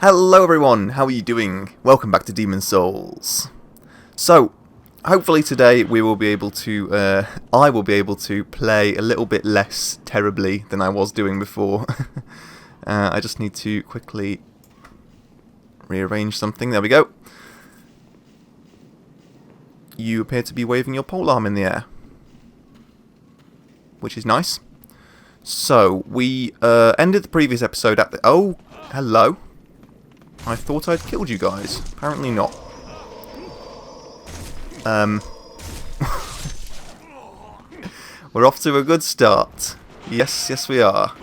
Hello everyone, how are you doing? Welcome back to Demon's Souls. So, hopefully today we will be able to, I will be able to play a little bit less terribly than I was doing before. I just need to quickly rearrange something, there we go. You appear to be waving your polearm in the air, which is nice. So, we ended the previous episode at the... Oh, hello. I thought I'd killed you guys. Apparently not. We're off to a good start. Yes we are.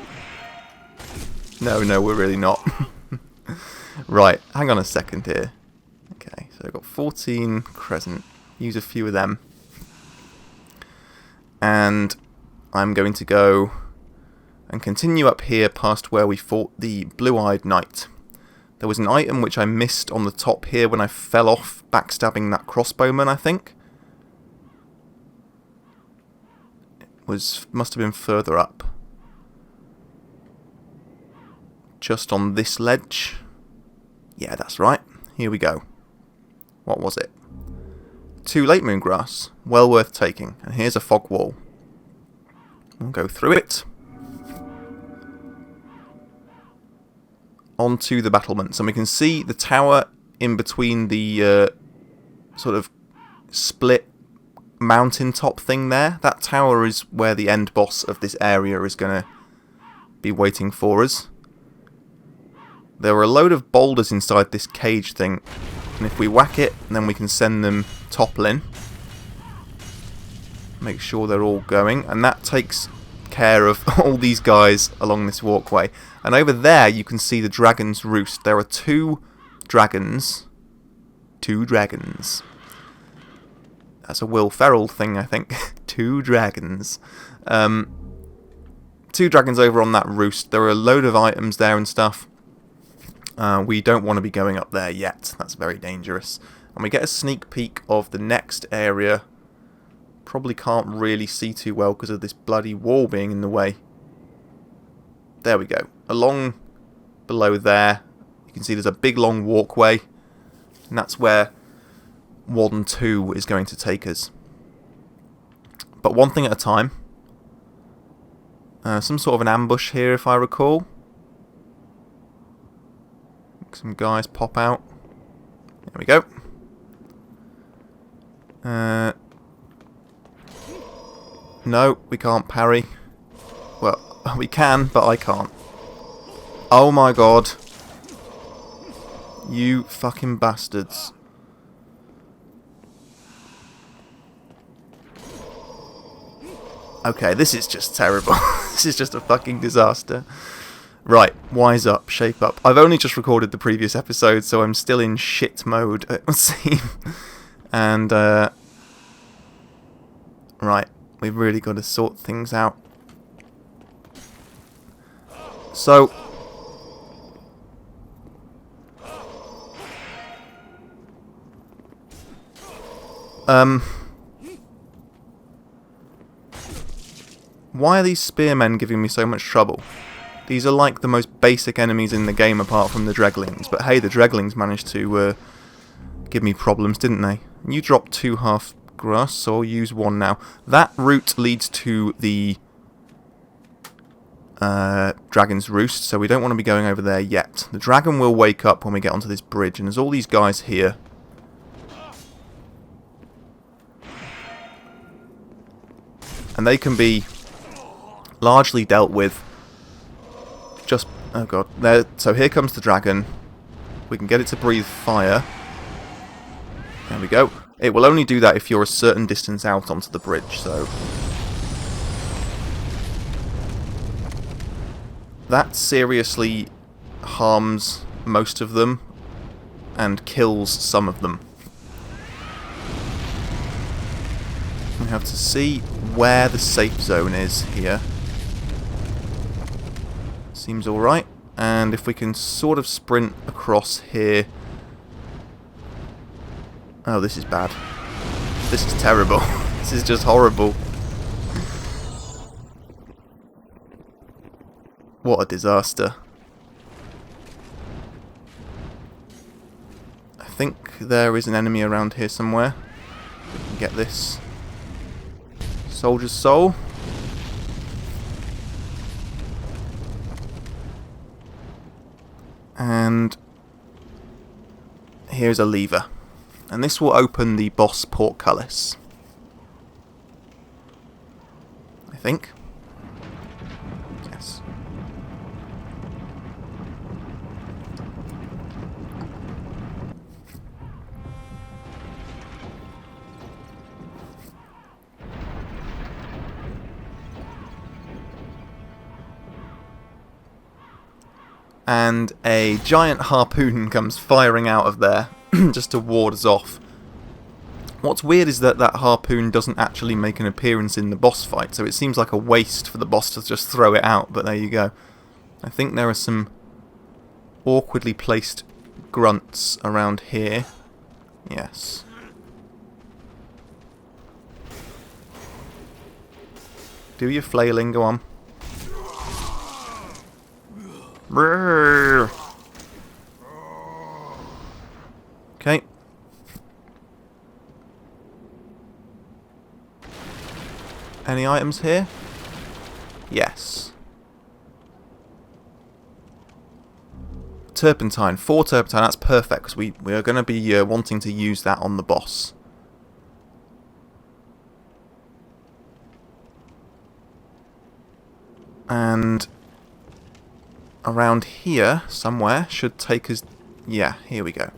No, we're really not. Right, hang on a second here. Okay, so I've got 14 crescent. Use a few of them. And I'm going to go and continue up here past where we fought the blue-eyed knight. There was an item which I missed on the top here when I fell off backstabbing that crossbowman, I think. Must have been further up. Just on this ledge. Yeah, that's right. Here we go. What was it? 2 late moon grass. Well worth taking. And here's a fog wall. We'll go through it. Onto the battlements, and we can see the tower in between the sort of split mountaintop thing there. That tower is where the end boss of this area is going to be waiting for us. There are a load of boulders inside this cage thing, and if we whack it, then we can send them toppling. Make sure they're all going, and that takes care of all these guys along this walkway. And over there you can see the dragon's roost. There are 2 dragons. 2 dragons. That's a Will Ferrell thing, I think. 2 dragons. 2 dragons over on that roost. There are a load of items there and stuff. We don't want to be going up there yet. That's very dangerous. And we get a sneak peek of the next area. Probably can't really see too well because of this bloody wall being in the way. There we go. Along below there, you can see there's a big long walkway. And that's where 1 2 is going to take us. But one thing at a time. Some sort of an ambush here, if I recall. Some guys pop out. There we go. No, we can't parry. Well, we can, but I can't. Oh my god. You fucking bastards. Okay, this is just terrible. This is just a fucking disaster. Right, wise up, shape up. I've only just recorded the previous episode, so I'm still in shit mode, it would seem. And, right, we've really got to sort things out. So, why are these spearmen giving me so much trouble? These are like the most basic enemies in the game apart from the dreglings. But hey, the dreglings managed to give me problems, didn't they? You dropped 2 half grass, so I'll use 1 now. That route leads to the dragon's roost, so we don't want to be going over there yet. The dragon will wake up when we get onto this bridge, and there's all these guys here. And they can be largely dealt with just... Oh god. There. So here comes the dragon. We can get it to breathe fire. There we go. It will only do that if you're a certain distance out onto the bridge, so... That seriously harms most of them and kills some of them. We have to see where the safe zone is here. Seems alright. And if we can sort of sprint across here... Oh, this is bad. This is terrible. This is just horrible. What a disaster. think there is an enemy around here somewhere. Get this soldier's soul. And here's a lever. And this will open the boss portcullis. I think. Yes. And a giant harpoon comes firing out of there just to ward us off. What's weird is that that harpoon doesn't actually make an appearance in the boss fight, so it seems like a waste for the boss to just throw it out, but there you go. I think there are some awkwardly placed grunts around here. Yes. Do your flailing, go on. Okay. Any items here? Yes. Turpentine. 4 turpentine. That's perfect because we are going to be wanting to use that on the boss. And around here somewhere should take us... Yeah, here we go.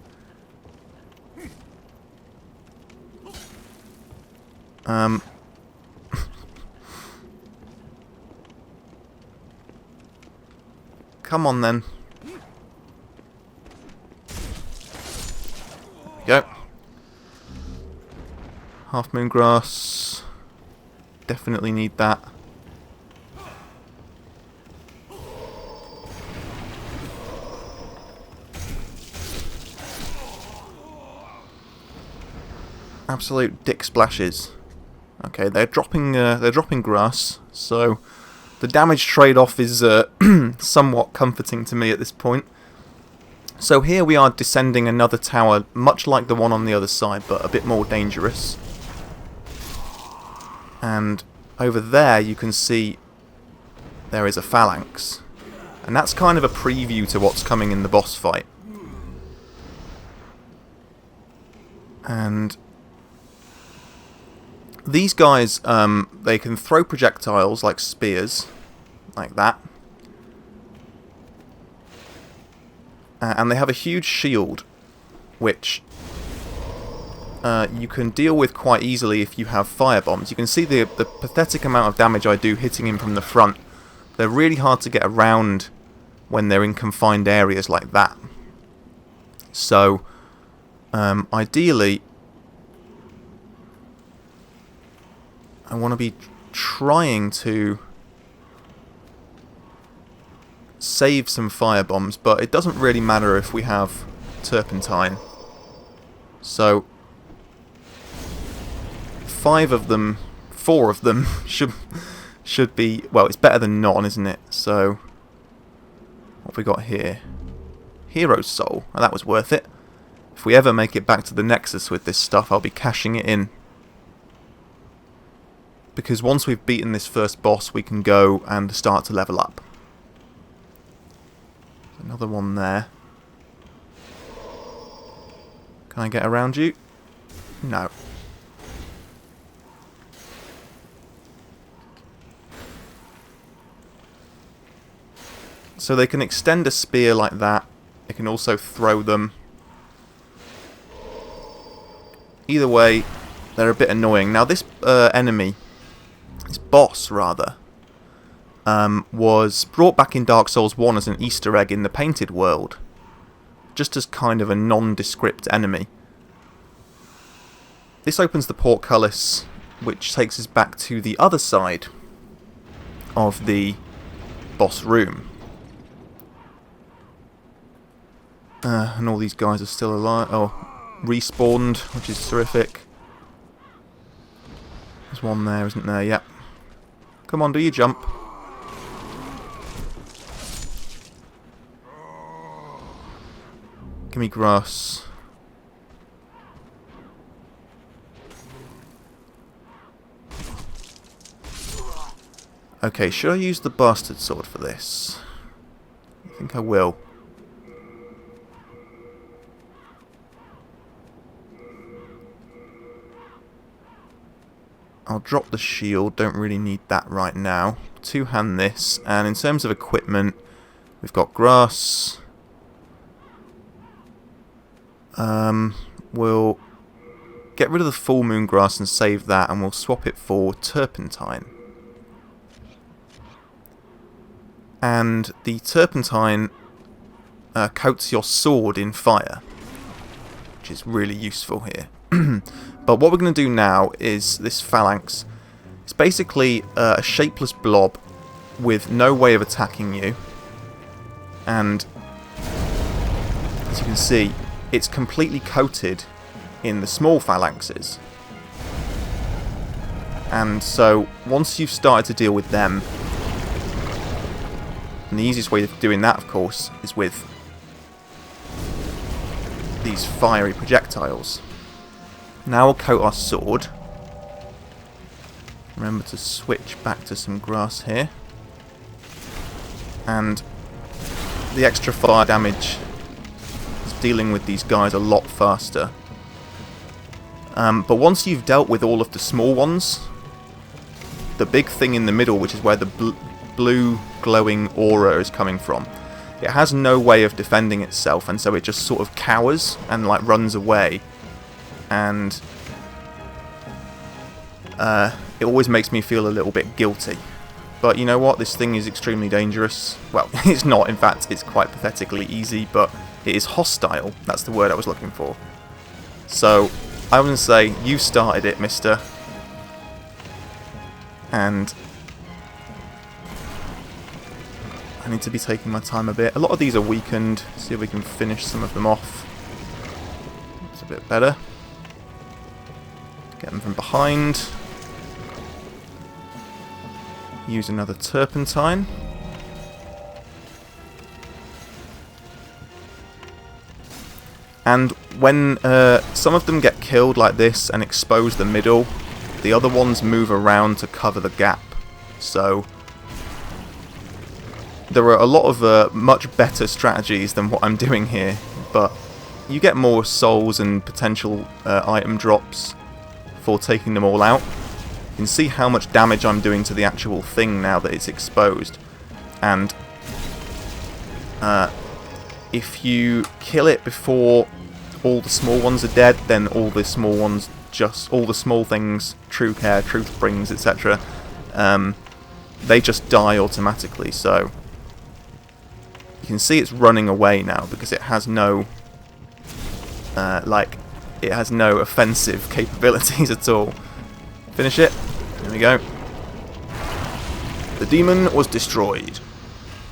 Come on then. There we go. Half moon grass. Definitely need that. Absolute dick splashes. Okay, they're dropping grass, so the damage trade-off is somewhat comforting to me at this point. So here we are descending another tower, much like the one on the other side, but a bit more dangerous. And over there you can see there is a phalanx. And that's kind of a preview to what's coming in the boss fight. And these guys, they can throw projectiles like spears, like that. And they have a huge shield, which you can deal with quite easily if you have firebombs. You can see the pathetic amount of damage I do hitting him from the front. They're really hard to get around when they're in confined areas like that. So, ideally, I want to be trying to save some firebombs, but it doesn't really matter if we have turpentine. So 4 of them should be, well, it's better than none, isn't it? So what have we got here? Hero's Soul. Well, that was worth it. If we ever make it back to the Nexus with this stuff, I'll be cashing it in. Because once we've beaten this first boss, we can go and start to level up. Another one there. Can I get around you? No. So they can extend a spear like that. They can also throw them. Either way, they're a bit annoying. Now this enemy, this boss rather, was brought back in Dark Souls 1 as an Easter egg in the Painted World. Just as kind of a nondescript enemy. This opens the portcullis, which takes us back to the other side of the boss room. And all these guys are still alive. Oh, respawned, which is terrific. There's one there, isn't there? Yep. Come on, do your jump. Give me grass. Okay, should I use the bastard sword for this? I think I will. I'll drop the shield, don't really need that right now. Two-hand this, and in terms of equipment, we've got grass. We'll get rid of the full moon grass and save that, and we'll swap it for turpentine. And the turpentine coats your sword in fire, which is really useful here. But what we're going to do now is this phalanx. It's basically a shapeless blob with no way of attacking you. And as you can see, it's completely coated in the small phalanxes. And so once you've started to deal with them, and the easiest way of doing that, of course, is with these fiery projectiles. Now we'll coat our sword. Remember to switch back to some grass here. And the extra fire damage is dealing with these guys a lot faster. But once you've dealt with all of the small ones, the big thing in the middle, which is where the blue glowing aura is coming from, it has no way of defending itself, and so it just sort of cowers and like runs away. And it always makes me feel a little bit guilty. But you know what? This thing is extremely dangerous. Well, it's not, in fact, it's quite pathetically easy, but it is hostile. That's the word I was looking for. So, I was going to say, you started it, mister. And I need to be taking my time a bit. A lot of these are weakened. See if we can finish some of them off. It's a bit better. Get them from behind. Use another turpentine. And when some of them get killed like this and expose the middle, the other ones move around to cover the gap. So there are a lot of much better strategies than what I'm doing here, but you get more souls and potential item drops for taking them all out. You can see how much damage I'm doing to the actual thing now that it's exposed. And if you kill it before all the small ones are dead, then all the small ones, all the small things, True Care, Truth Brings, etc., they just die automatically. So you can see it's running away now because it has no it has no offensive capabilities at all. Finish it. There we go. The demon was destroyed.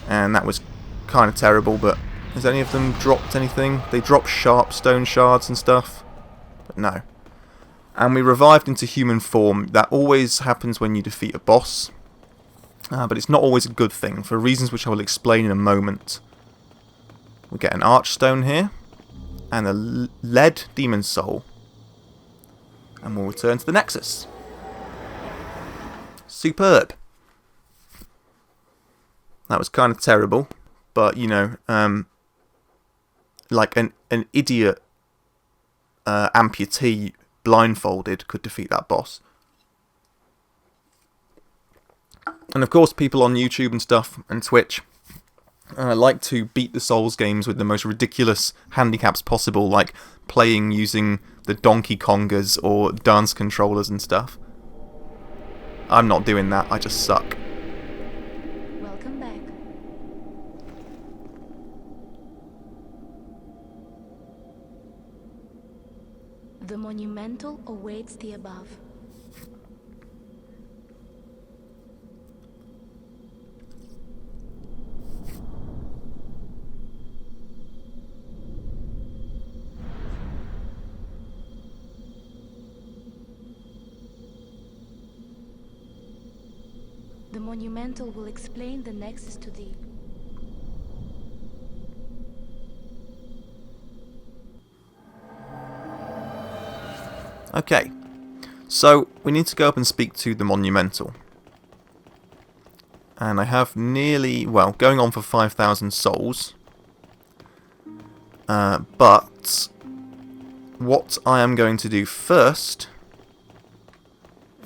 And that was kind of terrible, but has any of them dropped anything? They dropped sharp stone shards and stuff, but no. And we revived into human form. That always happens when you defeat a boss, but it's not always a good thing, for reasons which I will explain in a moment. We get an archstone here, and a lead demon soul. And we'll return to the Nexus. Superb. That was kind of terrible, but you know, like an idiot amputee blindfolded could defeat that boss. And of course, people on YouTube and stuff and Twitch like to beat the Souls games with the most ridiculous handicaps possible, like playing using the Donkey Kongers or dance controllers and stuff. I'm not doing that, I just suck. Welcome back. The monumental awaits the above. The monumental will explain the Nexus to thee. Okay, so we need to go up and speak to the monumental. And I have nearly, well, going on for 5,000 souls. But what I am going to do first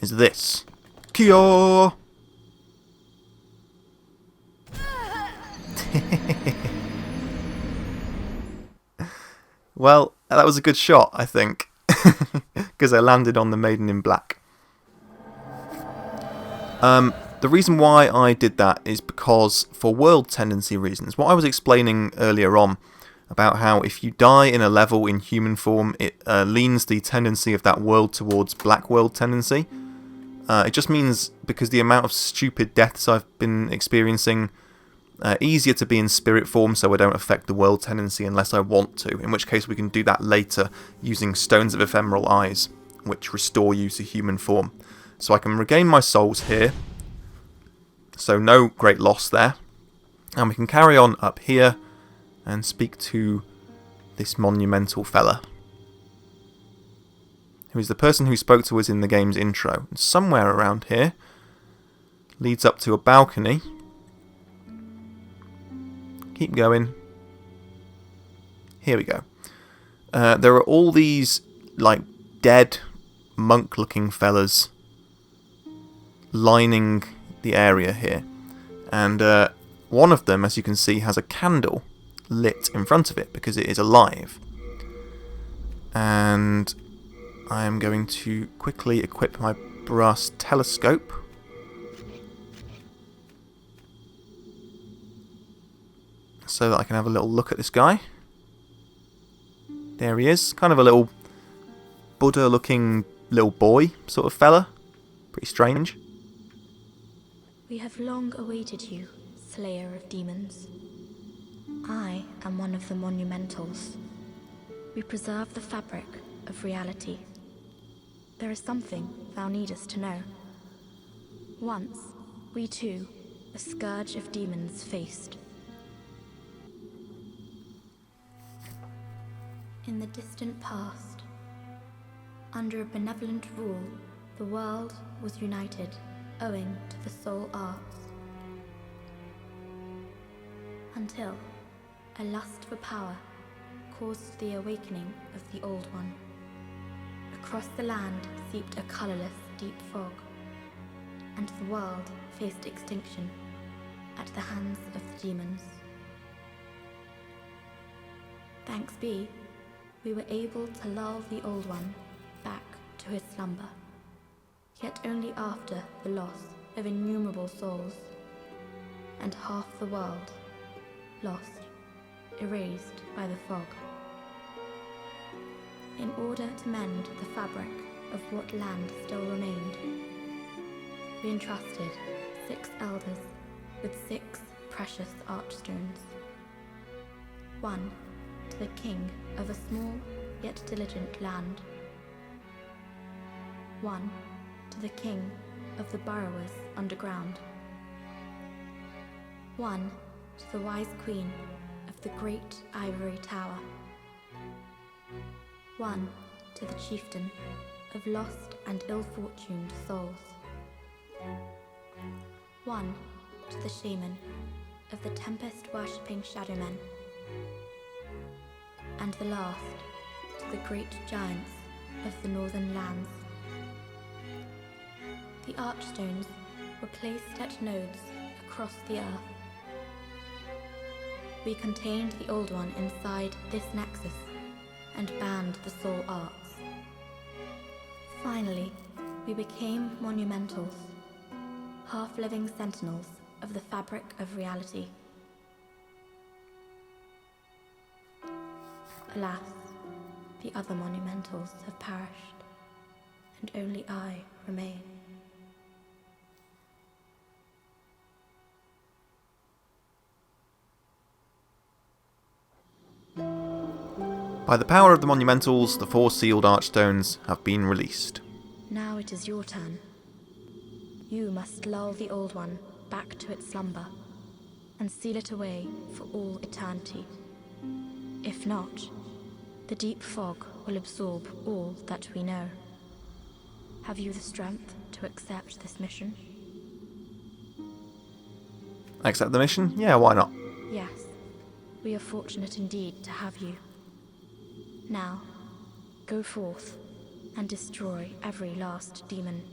is this. Kia! Well, that was a good shot, I think. Because I landed on the Maiden in Black. The reason why I did that is because, for world tendency reasons, what I was explaining earlier on about how if you die in a level in human form, it leans the tendency of that world towards black world tendency. It just means, because the amount of stupid deaths I've been experiencing, easier to be in spirit form so I don't affect the world tendency unless I want to, in which case we can do that later using Stones of Ephemeral Eyes, which restore you to human form. So I can regain my souls here, so no great loss there. And we can carry on up here and speak to this monumental fella, who is the person who spoke to us in the game's intro. And somewhere around here leads up to a balcony. Keep going. Here we go. There are all these, like, dead monk-looking fellas lining the area here. And one of them, as you can see, has a candle lit in front of it because it is alive. And I am going to quickly equip my brass telescope. So that I can have a little look at this guy. There he is. Kind of a little Buddha-looking little boy sort of fella. Pretty strange. We have long awaited you, Slayer of Demons. I am one of the Monumentals. We preserve the fabric of reality. There is something thou needest to know. Once, we too, a scourge of demons faced. In the distant past, under a benevolent rule, the world was united owing to the soul arts. Until a lust for power caused the awakening of the Old One. Across the land seeped a colourless deep fog, and the world faced extinction at the hands of the demons. Thanks be, we were able to lull the Old One back to his slumber, yet only after the loss of innumerable souls, and half the world lost, erased by the fog. In order to mend the fabric of what land still remained, we entrusted 6 elders with 6 precious archstones. 1 to the king of a small yet diligent land. 1 to the king of the burrowers underground. 1 to the wise queen of the great ivory tower. 1 to the chieftain of lost and ill-fortuned souls. 1 to the shaman of the tempest-worshipping shadowmen. And the last to the great giants of the northern lands. The archstones were placed at nodes across the earth. We contained the Old One inside this nexus and banned the soul arts. Finally, we became monumentals, half-living sentinels of the fabric of reality. Alas, the other monumentals have perished, and only I remain. By the power of the Monumentals, the 4 sealed archstones have been released. Now it is your turn. You must lull the Old One back to its slumber, and seal it away for all eternity. If not, the deep fog will absorb all that we know. Have you the strength to accept this mission? Accept the mission? Yeah, why not? Yes, we are fortunate indeed to have you. Now, go forth and destroy every last demon.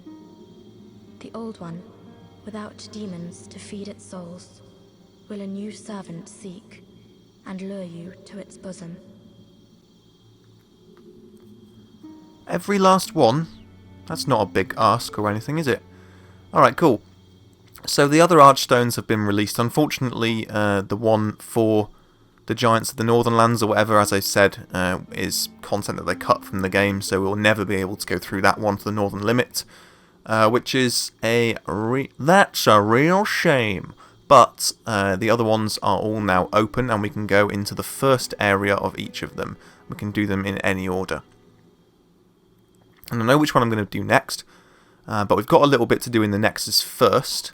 The old one, without demons to feed its souls, will a new servant seek and lure you to its bosom. Every last one? That's not a big ask or anything, is it? Alright, cool. So the other Archstones have been released. Unfortunately, the one for the Giants of the Northern Lands or whatever, as I said, is content that they cut from the game, so we'll never be able to go through that one to the Northern Limit, which is that's a real shame. But the other ones are all now open, and we can go into the first area of each of them. We can do them in any order. And I know which one I'm going to do next, but we've got a little bit to do in the Nexus first.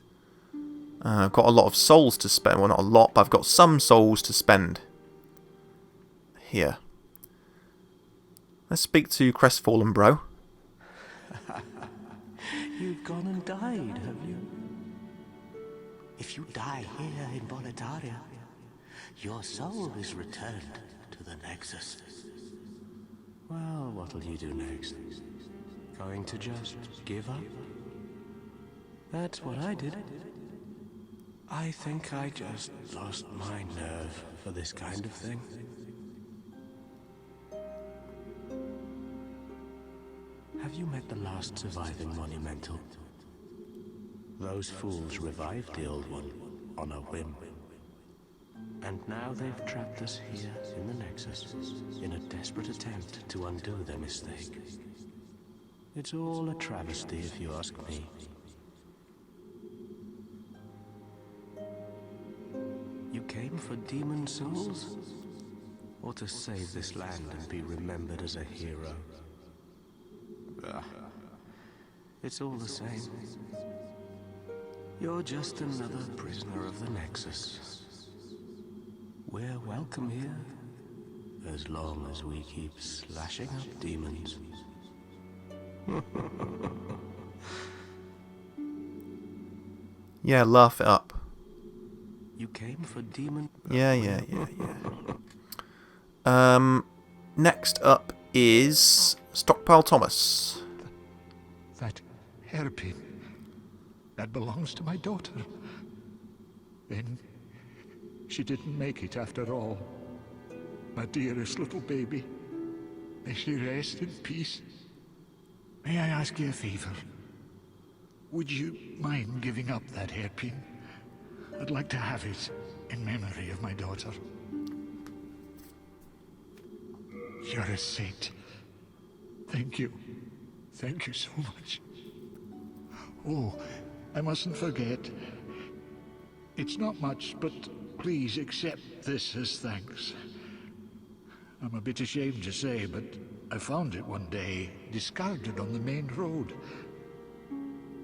I've got a lot of souls to spend. Well, not a lot, but I've got some souls to spend. Here. Let's speak to Crestfallen Bro. You've gone and died, have you? If you die here in Boletaria, your soul is returned to the Nexus. Well, what'll you do next? Going to just give up? That's what I did. I think I just lost my nerve for this kind of thing. Have you met the last surviving Monumental? Those fools revived the old one on a whim. And now they've trapped us here in the Nexus in a desperate attempt to undo their mistake. It's all a travesty if you ask me. You came for demon souls? Or to save this land and be remembered as a hero? It's all the same. You're just another prisoner of the Nexus. We're welcome here, as long as we keep slashing up demons. Yeah, laugh it up. You came for demon... Yeah. Next up is Stockpile Thomas. That hairpin, that belongs to my daughter. Then she didn't make it after all. My dearest little baby. May she rest in peace. May I ask you a favor? Would you mind giving up that hairpin? I'd like to have it in memory of my daughter. You're a saint. Thank you. Thank you so much. Oh, I mustn't forget. It's not much, but please accept this as thanks. I'm a bit ashamed to say, but I found it one day, discarded on the main road.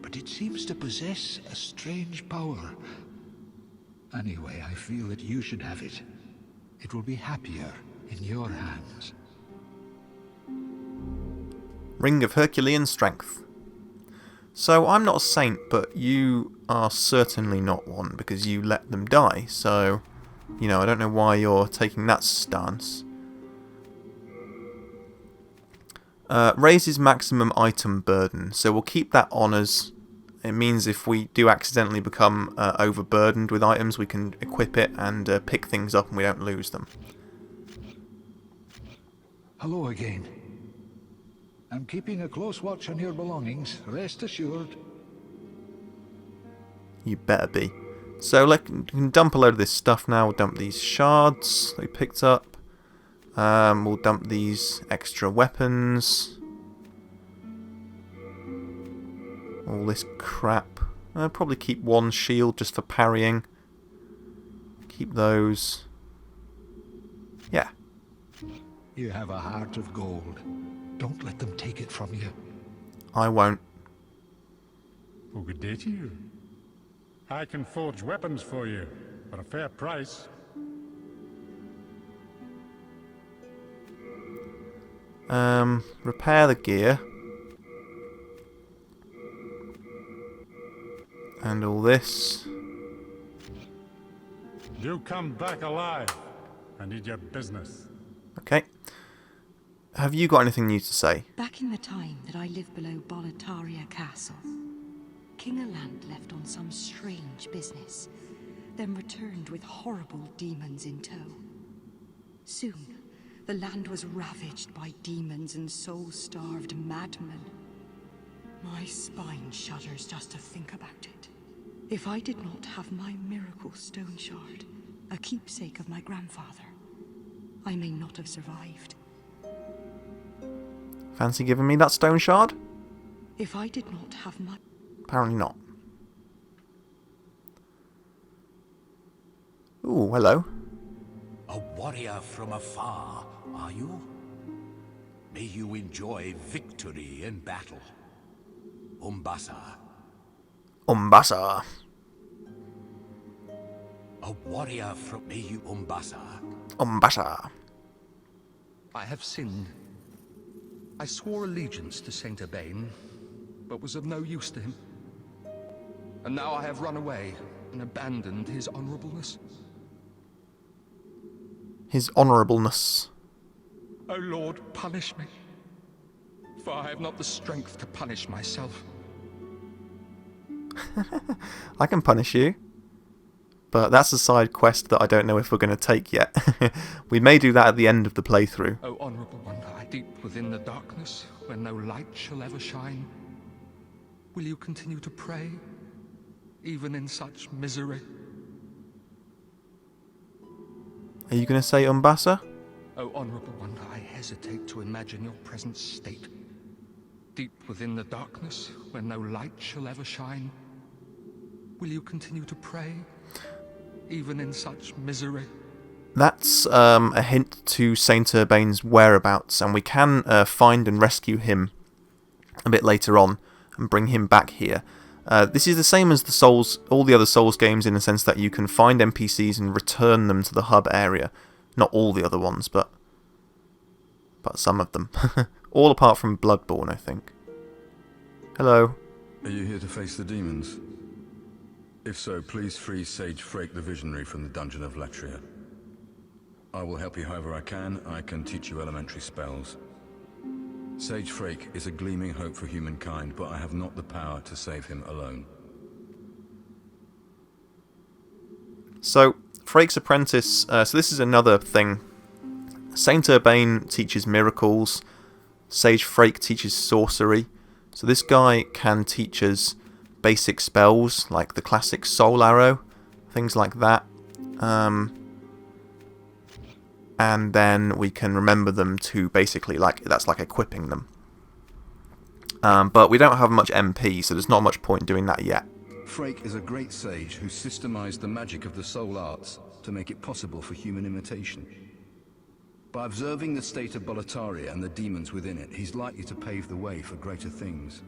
But it seems to possess a strange power. Anyway, I feel that you should have it. It will be happier in your hands. Ring of Herculean Strength. So I'm not a saint, but you are certainly not one, because you let them die, so, you know, I don't know why you're taking that stance. Raises maximum item burden, so we'll keep that on us. It means if we do accidentally become overburdened with items, we can equip it and pick things up and we don't lose them. Hello again. I'm keeping a close watch on your belongings, rest assured. You better be. So we can dump a load of this stuff now. We'll dump these shards they picked up. We'll dump these extra weapons. All this crap. I'll probably keep one shield just for parrying. Keep those. Yeah. You have a heart of gold. Don't let them take it from you. I won't. Well, good day to you. I can forge weapons for you, at a fair price. Repair the gear. And all this. You come back alive. I need your business. Okay. Have you got anything new to say? Back in the time that I lived below Boletaria Castle, King Aland left on some strange business, then returned with horrible demons in tow. Soon, the land was ravaged by demons and soul-starved madmen. My spine shudders just to think about it. If I did not have my miracle stone shard, a keepsake of my grandfather, I may not have survived. Fancy giving me that stone shard? If I did not have my... Apparently not. Ooh, hello. A warrior from afar, are you? May you enjoy victory in battle. Umbasa. Umbasa. A warrior from... May you... Umbasa. Umbasa. I have sinned. I swore allegiance to Saint Urbain, but was of no use to him. And now I have run away and abandoned his honorableness. His honourableness. O Lord, punish me, for I have not the strength to punish myself. I can punish you. But that's a side quest that I don't know if we're going to take yet. We may do that at the end of the playthrough. O honorable one, I deep within the darkness, where no light shall ever shine, will you continue to pray, even in such misery? Are you going to say Umbasa? O honorable one, I hesitate to imagine your present state. Deep within the darkness, where no light shall ever shine, will you continue to pray, even in such misery? That's a hint to Saint Urbain's whereabouts, and we can find and rescue him a bit later on and bring him back here. This is the same as all the other Souls games in the sense that you can find NPCs and return them to the hub area. Not all the other ones, but some of them. All apart from Bloodborne, I think. Hello. Are you here to face the demons? If so, please free Sage Frake the Visionary from the Dungeon of Latria. I will help you however I can. I can teach you elementary spells. Sage Frake is a gleaming hope for humankind, but I have not the power to save him alone. So, Frake's apprentice, so this is another thing. Saint Urbain teaches miracles, Sage Frake teaches sorcery, so this guy can teach us basic spells, like the classic Soul Arrow, things like that. And then we can remember them to basically, that's like equipping them. But we don't have much MP, so there's not much point doing that yet. Frake is a great sage who systemized the magic of the soul arts to make it possible for human imitation. By observing the state of Boletaria and the demons within it, he's likely to pave the way for greater things.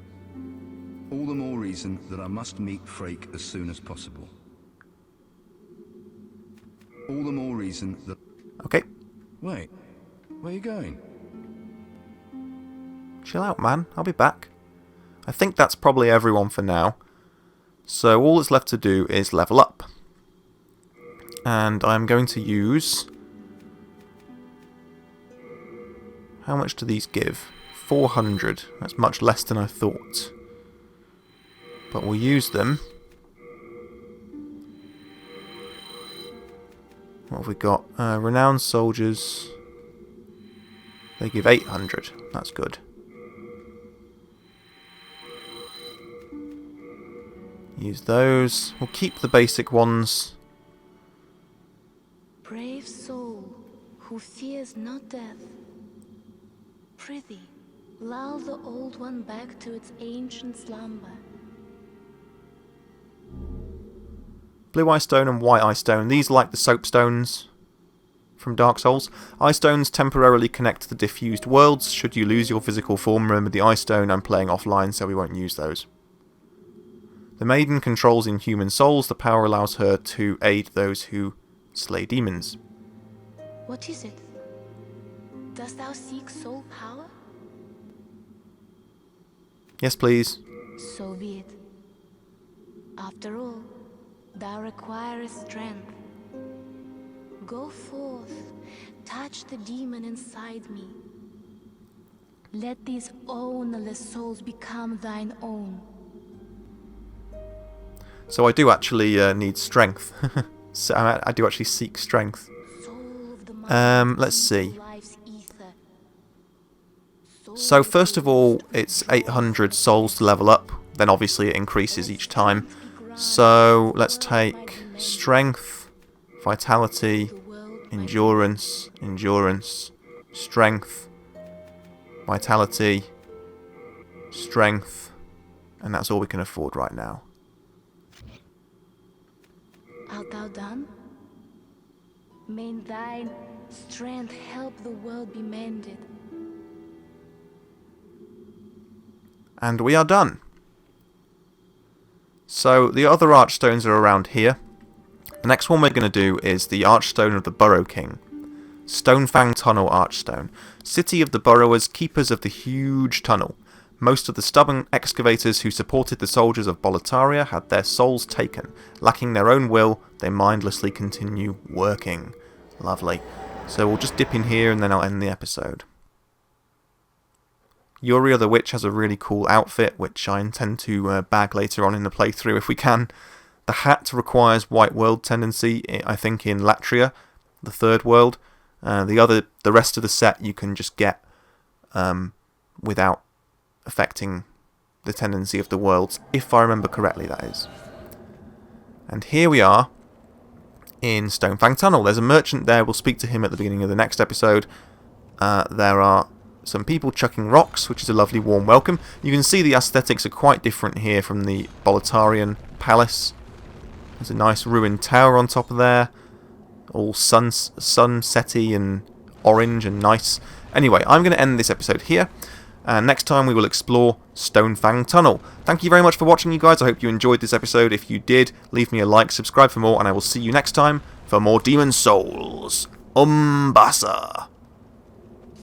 All the more reason that I must meet Frake as soon as possible. All the more reason that... Okay. Wait, where are you going? Chill out, man. I'll be back. I think that's probably everyone for now. So all that's left to do is level up. And I'm going to use... How much do these give? 400. That's much less than I thought. But we'll use them. What have we got? Renowned soldiers. They give 800. That's good. Use those. We'll keep the basic ones. Brave soul, who fears not death. Prithee, lull the old one back to its ancient slumber. Blue eye stone and white eye stone. These are like the soapstones from Dark Souls. Eye stones temporarily connect to the diffused worlds. Should you lose your physical form, remember the eye stone. I'm playing offline, so we won't use those. The maiden controls inhuman souls. The power allows her to aid those who slay demons. What is it? Dost thou seek soul power? Yes, please. So be it. After all, thou requirest strength. Go forth, touch the demon inside me. Let these ownerless souls become thine own. So I do actually need strength. So I do actually seek strength. Let's see. So first of all, it's 800 souls to level up. Then obviously it increases each time. So let's take strength, vitality, endurance, strength, vitality, strength, and that's all we can afford right now. Art thou done? May thine strength help the world be mended. And we are done. So the other archstones are around here. The next one we're going to do is the Archstone of the Burrow King. Stonefang Tunnel Archstone. City of the Burrowers, keepers of the huge tunnel. Most of the stubborn excavators who supported the soldiers of Boletaria had their souls taken. Lacking their own will, they mindlessly continue working. Lovely. So we'll just dip in here and then I'll end the episode. Yuria the Witch has a really cool outfit, which I intend to bag later on in the playthrough if we can. The hat requires white world tendency, I think, in Latria, the third world. The rest of the set you can just get without affecting the tendency of the worlds, if I remember correctly, that is. And here we are in Stonefang Tunnel. There's a merchant there. We'll speak to him at the beginning of the next episode. There are some people chucking rocks, which is a lovely warm welcome. You can see the aesthetics are quite different here from the Boletarian Palace. There's a nice ruined tower on top of there, all sunsetty and orange and nice. Anyway, I'm going to end this episode here, and next time we will explore Stonefang Tunnel. Thank you very much for watching, you guys. I hope you enjoyed this episode. If you did, leave me a like, subscribe for more, and I will see you next time for more Demon Souls. Umbasa!